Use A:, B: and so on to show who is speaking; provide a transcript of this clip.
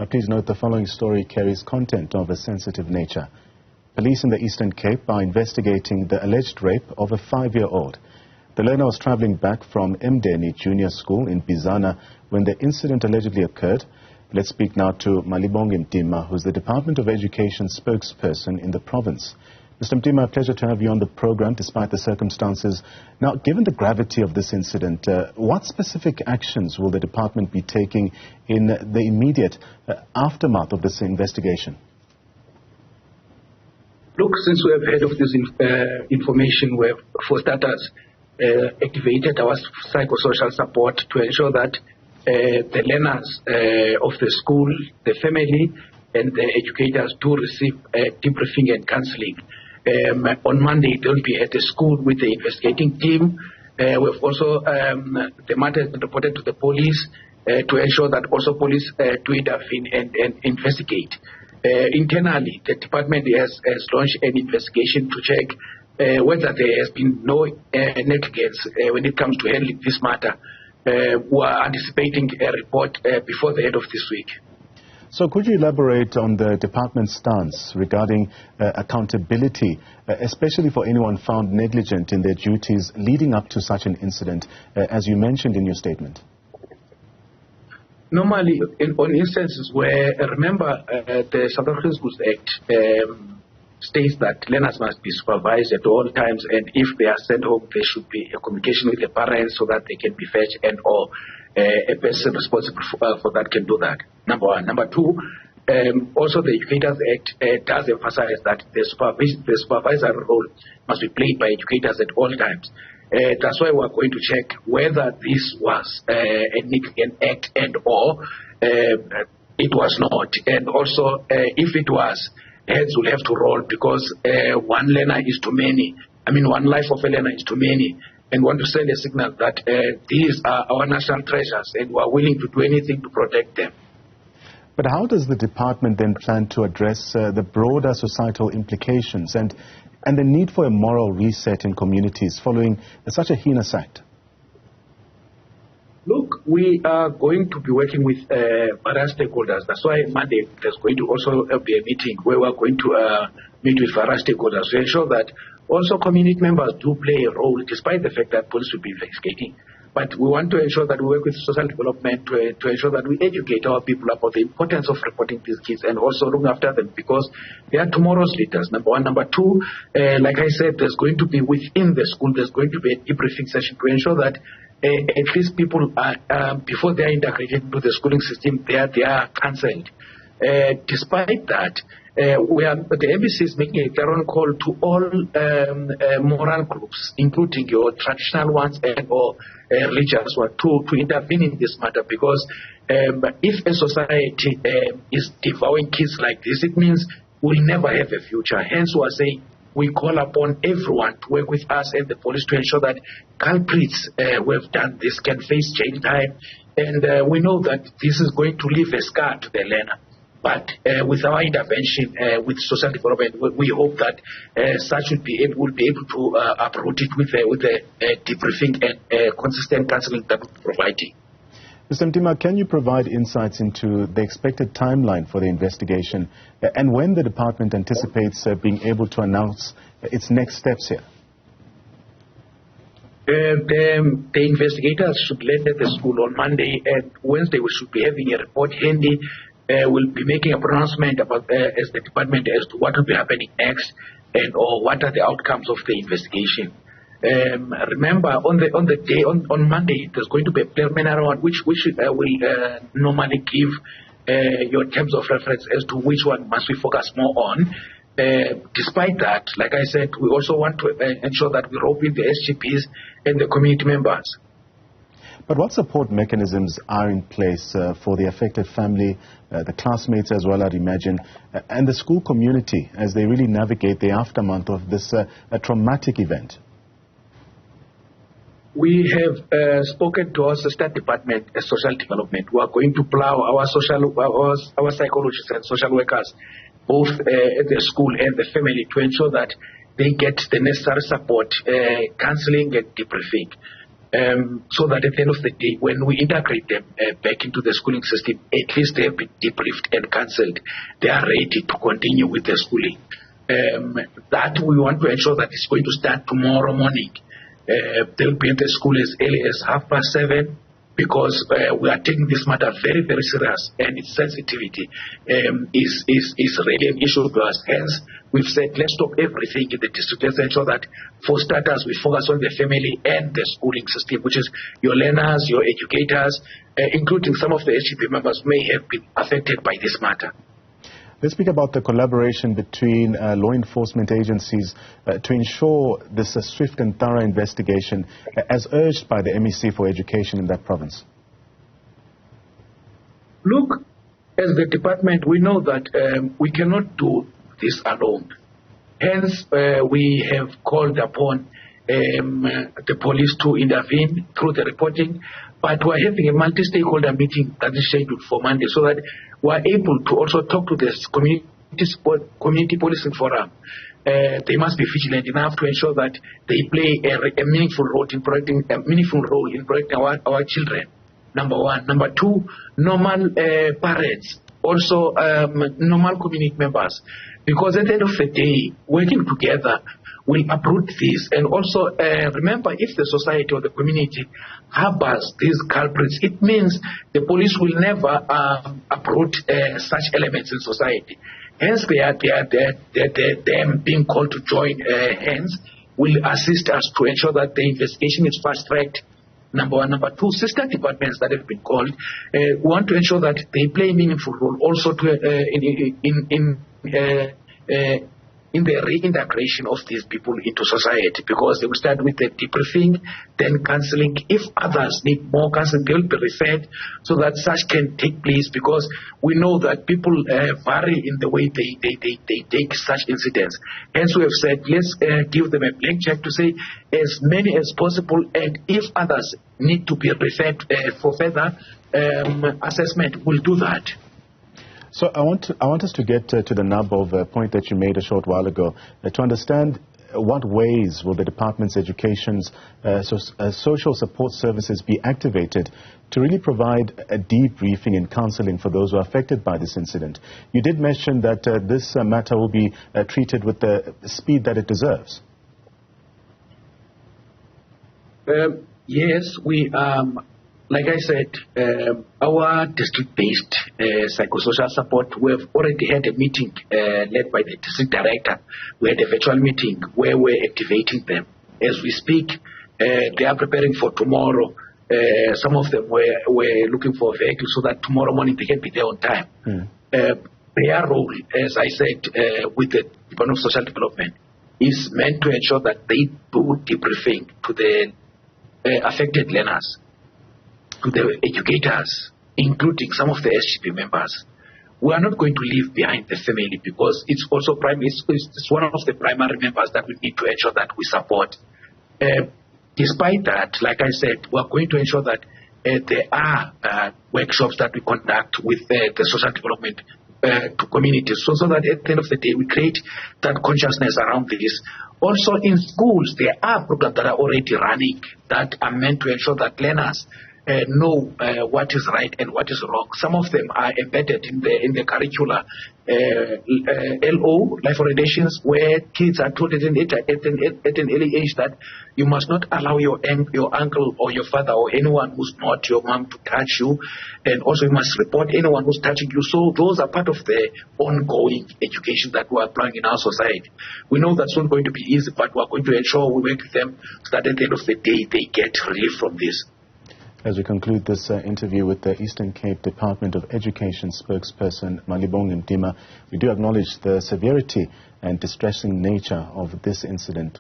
A: Now, please note the following story carries content of a sensitive nature. Police in the Eastern Cape are investigating the alleged rape of a 5-year-old. The learner was traveling back from Emdeni Junior School in Bizana when the incident allegedly occurred. Let's speak now to Malibongwe Mtima, who's the Department of Education spokesperson in the province. Mr. Mtima, a pleasure to have you on the program despite the circumstances. Now, given the gravity of this incident, what specific actions will the department be taking in the immediate aftermath of this investigation?
B: Look, since we have heard of this information, we have, for starters, activated our psychosocial support to ensure that the learners of the school, the family, and the educators do receive debriefing and counseling. On Monday, they'll be at the school with the investigating team. We've also, the matter has been reported to the police to ensure that also police do intervene and investigate. Internally, the department has launched an investigation to check whether there has been no negligence when it comes to handling this matter. We are anticipating a report before the end of this week.
A: So could you elaborate on the department's stance regarding accountability, especially for anyone found negligent in their duties leading up to such an incident, as you mentioned in your statement?
B: Normally, on instances where, remember, the South African Schools Act states that learners must be supervised at all times, and if they are sent home, there should be a communication with the parents so that they can be fetched, and or a person responsible for that can do that. Number one. Number two, also the Educators Act does emphasize that the supervisory role must be played by educators at all times. That's why we're going to check whether this was an act and or it was not. And also, if it was, heads will have to roll because one learner is too many. I mean, one life of a learner is too many. And want to send a signal that these are our national treasures and we are willing to do anything to protect them.
A: But how does the department then plan to address the broader societal implications and the need for a moral reset in communities following such a heinous act?
B: Look, we are going to be working with various stakeholders. That's why Monday there's going to also be a meeting where we're going to meet with various stakeholders to ensure that also community members do play a role, despite the fact that police will be investigating. But we want to ensure that we work with social development to ensure that we educate our people about the importance of reporting these kids and also looking after them because they are tomorrow's leaders, number one. Number two, like I said, there's going to be within the school, there's going to be a debriefing session to ensure that at least people are, before they are integrated into the schooling system, they are cancelled. Despite that, the MBC is making a clear call to all moral groups, including your traditional ones and or religious ones, to intervene in this matter because if a society is devouring kids like this, it means we'll never have a future. Hence, we are saying we call upon everyone to work with us and the police to ensure that culprits who have done this can face jail time. And we know that this is going to leave a scar to the learner. But with our intervention, with social development, we hope that such will be able to uproot it with a debriefing and consistent counseling that we're providing.
A: Mr. Mtima, can you provide insights into the expected timeline for the investigation and when the department anticipates being able to announce its next steps here?
B: The investigators should land at the school on Monday, and Wednesday we should be having a report handy. We'll be making a pronouncement about as the department as to what will be happening next and or what are the outcomes of the investigation. Remember, on Monday, there's going to be a preliminary one which will normally give your terms of reference as to which one must we focus more on. Despite that, like I said, we also want to ensure that we rope in the SGPs and the community members.
A: But what support mechanisms are in place for the affected family, the classmates as well, I'd imagine, and the school community as they really navigate the aftermath of this traumatic event?
B: We have spoken to our sister department, social development. We are going to plow our psychologists and social workers, both at the school and the family, to ensure that they get the necessary support, counseling and debriefing. so that at the end of the day, when we integrate them back into the schooling system, at least they have been debriefed and cancelled. They are ready to continue with the schooling. That we want to ensure that it's going to start tomorrow morning. They'll be at the school as early as 7:30, because we are taking this matter very, very serious, and its sensitivity is really an issue to us. Hence, we've said let's stop everything in the district. Let's ensure that for starters we focus on the family and the schooling system, which is your learners, your educators, including some of the SGB members may have been affected by this matter.
A: Let's speak about the collaboration between law enforcement agencies to ensure this swift and thorough investigation as urged by the MEC for Education in that province.
B: Look, as the department, we know that we cannot do this alone. Hence, we have called upon the police to intervene through the reporting, but we're having a multi-stakeholder meeting that is scheduled for Monday, so that we're able to also talk to this community policing forum. They must be vigilant enough to ensure that they play a meaningful role in protecting our children. Number one. Number two, normal parents, also normal community members, because at the end of the day, working together will uproot this. And also remember, if the society or the community harbors these culprits, it means the police will never uproot such elements in society. Hence, them being called to join hands will assist us to ensure that the investigation is fast-tracked. Number one. Number two, sister departments that have been called, we want to ensure that they play a meaningful role also to in the reintegration of these people into society, because they will start with the debriefing, then counseling. If others need more counseling, they will be referred so that such can take place, because we know that people vary in the way they take such incidents. Hence, we have said let's give them a blank check to say as many as possible, and if others need to be referred for further assessment, we'll do that.
A: So I want us to get to the nub of a point that you made a short while ago, to understand what ways will the department's education's social support services be activated to really provide a debriefing and counseling for those who are affected by this incident. You did mention that this matter will be treated with the speed that it deserves.
B: Yes, we like I said, our district-based psychosocial support, we have already had a meeting led by the district director. We had a virtual meeting where we're activating them. As we speak, they are preparing for tomorrow. Some of them were looking for a vehicle so that tomorrow morning they can be there on time. Their role, as I said, with the Department of Social Development, is meant to ensure that they do debriefing to the affected learners, to the educators, including some of the SGP members. We are not going to leave behind the family, because it's also it's one of the primary members that we need to ensure that we support. Despite that, like I said, we are going to ensure that there are workshops that we conduct with the social development to communities, so that at the end of the day we create that consciousness around this. Also in schools, there are programs that are already running that are meant to ensure that learners know what is right and what is wrong. Some of them are embedded in the curricula, LO, life orientations, where kids are told at an early age that you must not allow your uncle or your father or anyone who's not your mom to touch you, and also you must report anyone who's touching you. So those are part of the ongoing education that we're applying in our society. We know that's not going to be easy, but we're going to ensure we work with them so that at the end of the day they get relief from this.
A: As we conclude this interview with the Eastern Cape Department of Education spokesperson Malibongwe Mtima, we do acknowledge the severity and distressing nature of this incident.